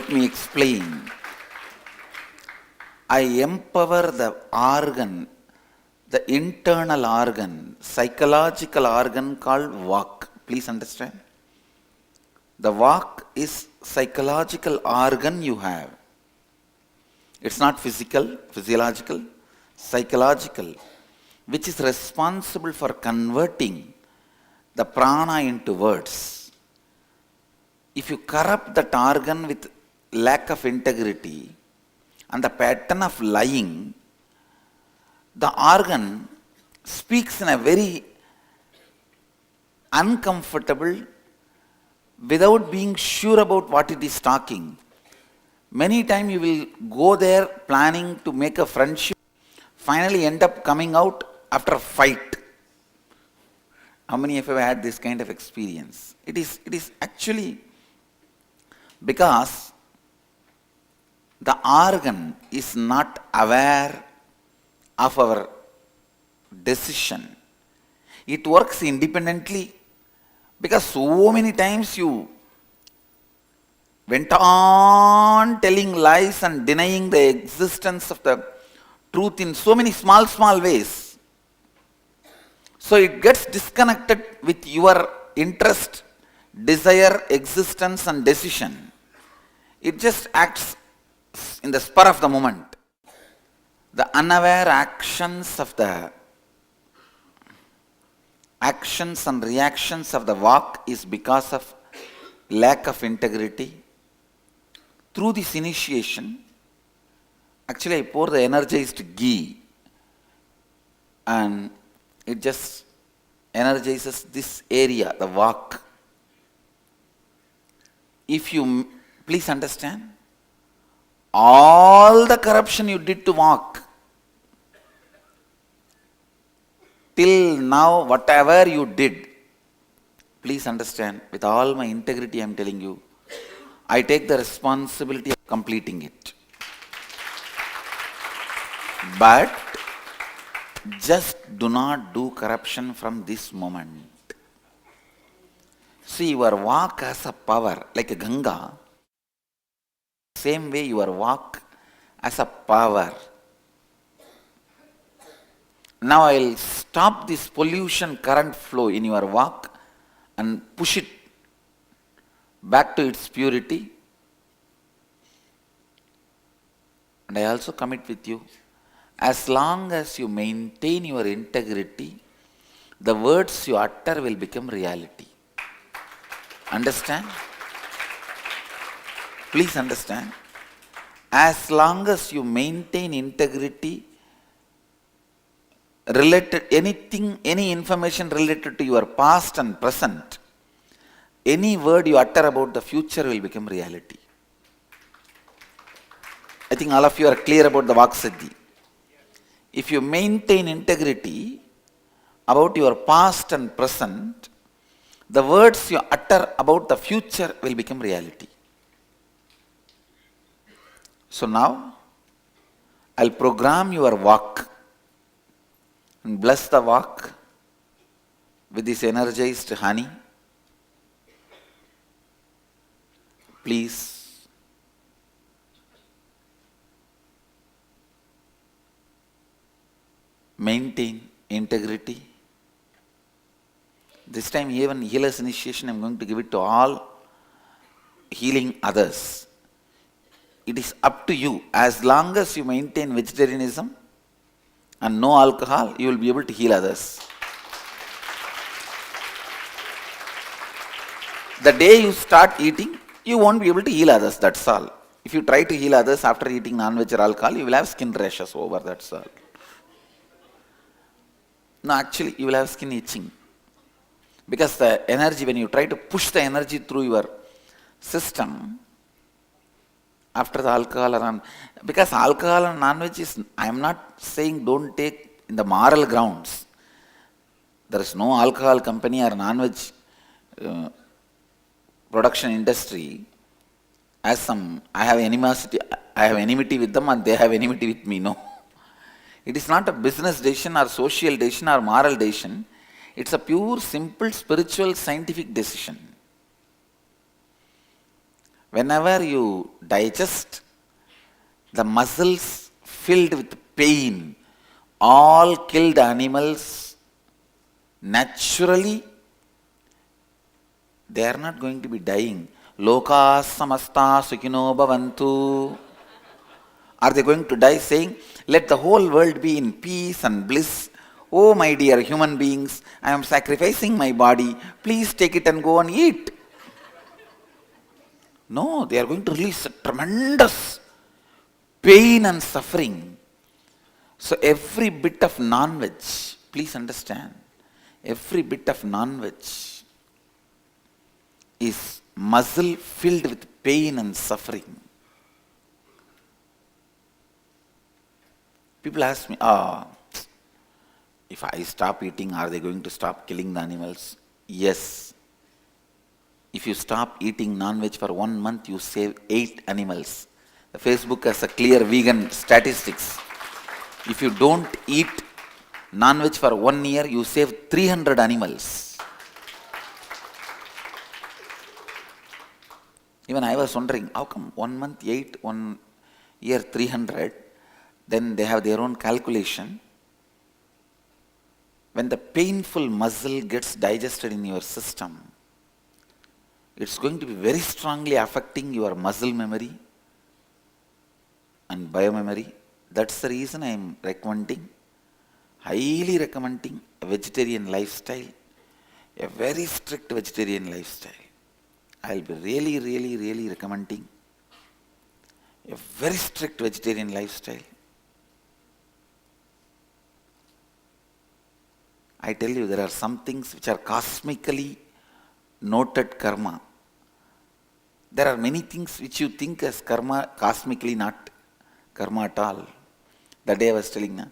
Let me explain. I empower the organ, the internal organ, psychological organ called vak. Please understand. The vak is psychological organ you have. It's not physical, physiological, psychological, which is responsible for converting the prana into words. If you corrupt that organ with lack of integrity and the pattern of lying, the organ speaks in a very uncomfortable, without being sure about what it is talking. Many times you will go there planning to make a friendship, finally end up coming out after a fight. How many of you have had this kind of experience? It is actually because the organ is not aware of our decision. It works independently because so many times you went on telling lies and denying the existence of the truth in so many small ways. So it gets disconnected with your interest, desire, existence and decision. It just acts in the spur of the moment. The unaware actions and reactions of the vak is because of lack of integrity. Through this initiation, actually I pour the energized ghee and it just energizes this area, the vak. If you please understand, all the corruption you did to vak, till now, whatever you did, please understand, with all my integrity I am telling you, I take the responsibility of completing it. But just do not do corruption from this moment. See, your vak has a power, like a Ganga. Same way your vak has a power. Now I will stop this pollution current flow in your vak and push it back to its purity. And I also commit with you, as long as you maintain your integrity, the words you utter will become reality. Understand? Please understand. As long as you maintain integrity, related anything, any information related to your past and present, any word you utter about the future will become reality. I think all of you are clear about the Vak Siddhi. If you maintain integrity about your past and present, the words you utter about the future will become reality. So now, I'll program your Vak and bless the Vak with this energized honey. Please maintain integrity. This time even healer's initiation I am going to give it to all healing others. It is up to you. As long as you maintain vegetarianism and no alcohol, you will be able to heal others. The day you start eating, you won't be able to heal others, that's all. If you try to heal others after eating non-veg or alcohol, you will have skin rashes over, that's all. No, actually, you will have skin itching. Because the energy, when you try to push the energy through your system, after the alcohol or because alcohol and non-veg is, I am not saying don't take in the moral grounds. There is no alcohol company or non-veg production industry as some, I have enmity with them and they have enmity with me, no. It is not a business decision or social decision or moral decision. It's a pure, simple, spiritual, scientific decision. Whenever you digest, the muscles filled with pain, all killed animals, naturally they are not going to be dying. Loka samasta sukhino bhavantu. Are they going to die saying, let the whole world be in peace and bliss? Oh my dear human beings, I am sacrificing my body. Please take it and go and eat. No, they are going to release a tremendous pain and suffering. So every bit of non-veg, please understand, every bit of non-veg is muscle filled with pain and suffering. People ask me, if I stop eating, are they going to stop killing the animals? Yes. If you stop eating non-veg for 1 month, you save 8 animals. The Facebook has a clear vegan statistics. If you don't eat non-veg for 1 year, you save 300 animals. Even I was wondering, how come 1 month 8, 1 year 300? Then they have their own calculation. When the painful muscle gets digested in your system, it's going to be very strongly affecting your muscle memory and biomemory. That's the reason I am highly recommending a vegetarian lifestyle, a very strict vegetarian lifestyle. I'll be really recommending a very strict vegetarian lifestyle. I tell you, there are some things which are cosmically noted karma. There are many things which you think as karma, cosmically not karma at all. That day I was telling,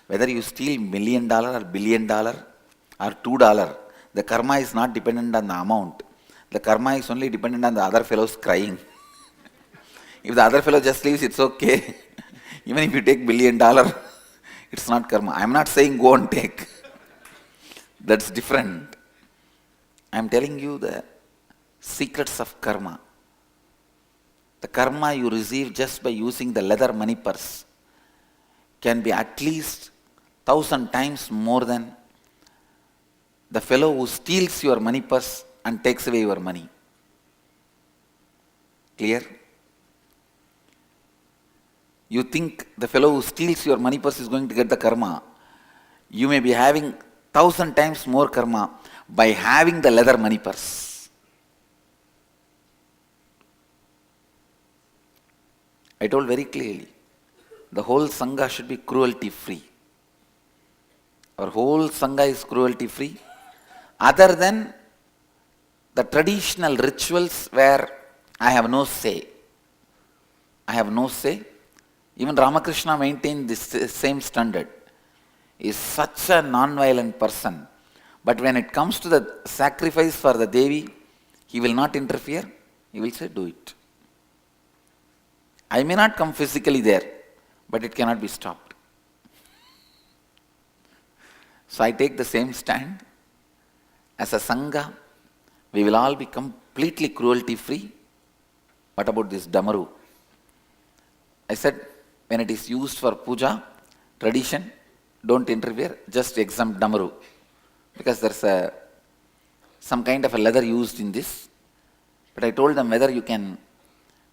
whether you steal $1 million or $1 billion or $2, the karma is not dependent on the amount. The karma is only dependent on the other fellows crying. If the other fellow just leaves, it's okay. Even if you take $1 billion, it's not karma. I'm not saying go and take. That's different. I'm telling you the secrets of karma. The karma you receive just by using the leather money purse can be at least 1,000 times more than the fellow who steals your money purse and takes away your money. Clear? You think the fellow who steals your money purse is going to get the karma. You may be having 1,000 times more karma by having the leather money purse. I told very clearly, the whole Sangha should be cruelty free. Our whole Sangha is cruelty free, other than the traditional rituals where I have no say. I have no say. Even Ramakrishna maintained this same standard. He is such a non-violent person. But when it comes to the sacrifice for the Devi, he will not interfere. He will say, do it. I may not come physically there, but it cannot be stopped. So I take the same stand. As a Sangha, we will all be completely cruelty free. What about this Damaru? I said, when it is used for puja, tradition, don't interfere, just exempt Damaru. Because there's some kind of a leather used in this. But I told them whether you can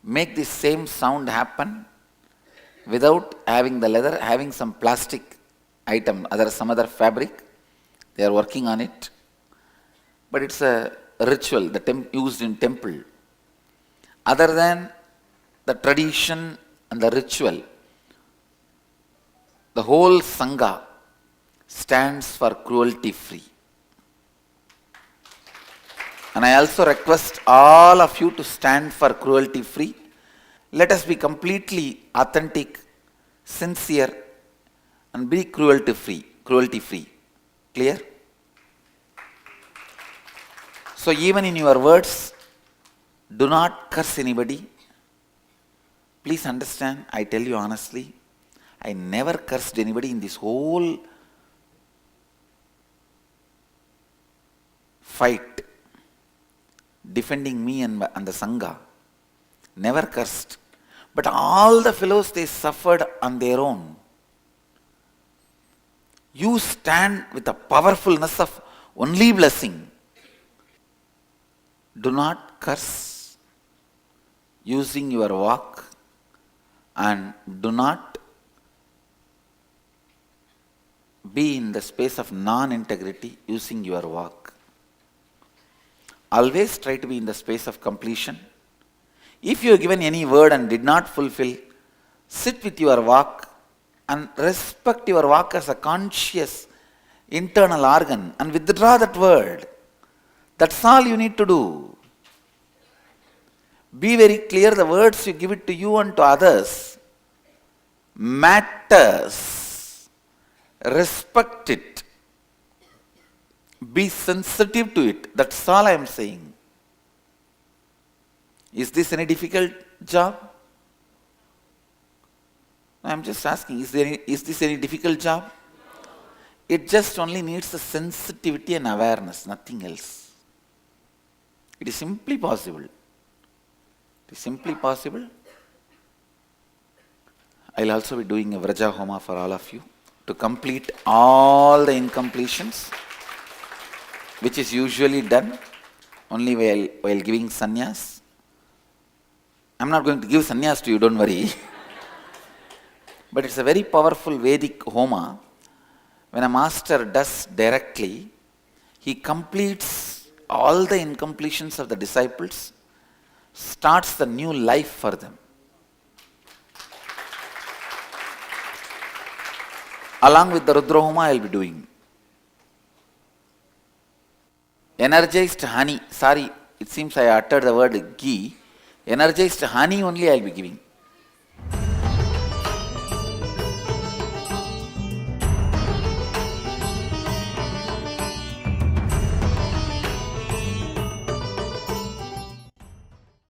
make this same sound happen without having the leather, having some plastic item, some other fabric. They are working on it. But it's a ritual, used in temple. Other than the tradition and the ritual, the whole Sangha stands for cruelty free. And I also request all of you to stand for cruelty free. Let us be completely authentic, sincere, and be cruelty free. Clear? So even in your words, do not curse anybody. Please understand, I tell you honestly, I never cursed anybody in this whole fight defending me and the Sangha. never cursed. But all the fellows, they suffered on their own. You stand with the powerfulness of only blessing. Do not curse using your walk, and do not be in the space of non-integrity using your walk. Always try to be in the space of completion. If you are given any word and did not fulfill, sit with your walk and respect your walk as a conscious internal organ and withdraw that word. That's all you need to do. Be very clear, the words you give it to you and to others matters. Respect it. Be sensitive to it. That's all I am saying. Is this any difficult job? I am just asking, is this any difficult job? It just only needs the sensitivity and awareness, nothing else. It is simply possible. It is simply possible. I will also be doing a Vraja Homa for all of you to complete all the incompletions, which is usually done only while giving sannyas. I am not going to give sannyas to you, don't worry. But it's a very powerful Vedic Homa. When a master does directly, he completes all the incompletions of the disciples, starts the new life for them. Along with the Rudra Homa, I will be doing. Energized honey. Sorry, it seems I uttered the word ghee. Energized honey only I will be giving.